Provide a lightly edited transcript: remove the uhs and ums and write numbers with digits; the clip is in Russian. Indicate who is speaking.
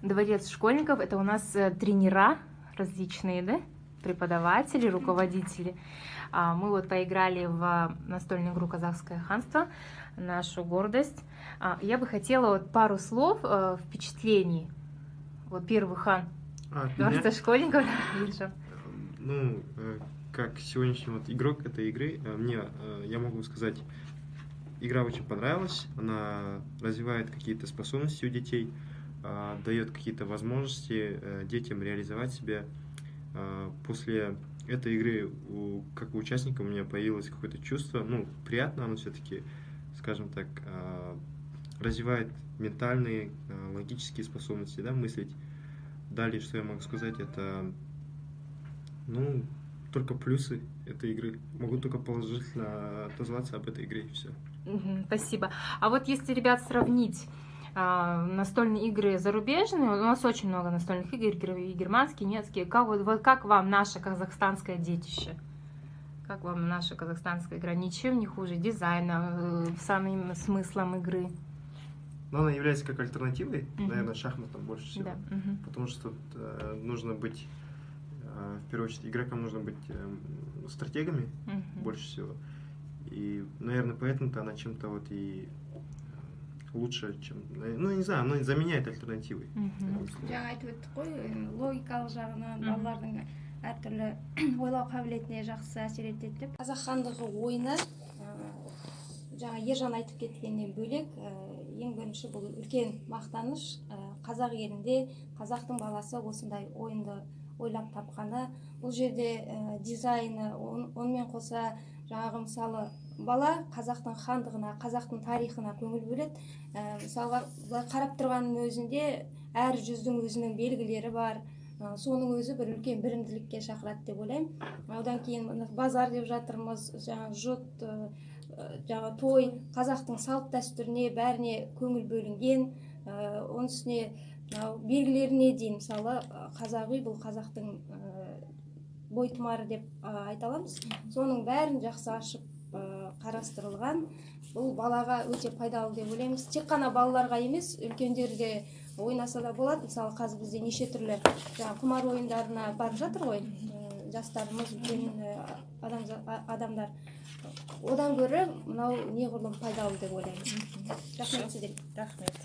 Speaker 1: Дворец школьников — это у нас тренера различные, да? Преподаватели, руководители. Мы вот поиграли в настольную игру «Казахское ханство», нашу гордость. Я бы хотела вот пару слов впечатлений. Вот первый хан Дворца школьников.
Speaker 2: Ну, как сегодняшний вот игрок этой игры, я могу сказать, игра очень понравилась. Она развивает какие-то способности у детей, дает какие-то возможности детям реализовать себя. После этой игры, как у участника, у меня появилось какое-то чувство, ну, приятно оно все-таки, скажем так, развивает ментальные, логические способности, да, мыслить. Далее, что я могу сказать, это, ну, только плюсы этой игры. Могу только положительно отозваться об этой игре, и все.
Speaker 1: Спасибо. А вот если, ребят, сравнить настольные игры зарубежные, у нас очень много настольных игр, и германские, и немецкие. Как вам наше казахстанское детище? Как вам наша казахстанская игра? Ничем не хуже дизайна, самым смыслом игры?
Speaker 2: Но она является как альтернативой, наверное, шахматам больше всего.
Speaker 1: Да.
Speaker 2: Потому что тут нужно быть, в первую очередь, игрокам нужно быть стратегами больше всего. И, наверное, поэтому-то она чем-то вот и лучше, чем... Ну, не знаю, она заменяет альтернативой.
Speaker 3: Жаңа айтып өттік қой, логикалық жағынан балалардың әртүрлі ойлау қабілетіне жақсы әсер етеді деп. Қазақ хандығы ойыны жаңа Ержан айтып кеткеннен бөлек, ең бірінші бұл үлкен мақтаныш. Қазақ елінде қазақтың баласы осындай ойынды ойлап тапқаны. Бұл жерде дизайны, онымен қоса жаңағы мысалы бала қазақтың хандығына, қазақтың тарихына көңіл бөледі. Мысалға қарап тұрғанның өзінде әр жүздің өзінің белгілері бар. Соның өзі бір үлкен бірімділікке шақырады деп ойлаймын. Одан кейін базар деп жатырмыз, жаңа жұт, жаңа той, қазақтың салт дәстүріне, бәріне көңіл бөлінген. Оның үстіне белгілеріне дейін, мысалы қазақ үй бұл қазақтың бойтұмары деп айта аламыз. Соның бәрін жақсы ашып қарастырылған. Бұл балаға өте пайдалы деп ойлаймыз. Тек қана балаларға емес, үлкендерге ойнаса да болады. Мысалы қазір бізде неше түрлі құмар ойындарына барып жатыр ғой, жастарымыз, үлкен адамдар. Одан гөрі мынау неғұрлым пайдалы деп ойлаймыз. Рахмет сіздерге.
Speaker 1: Рахмет.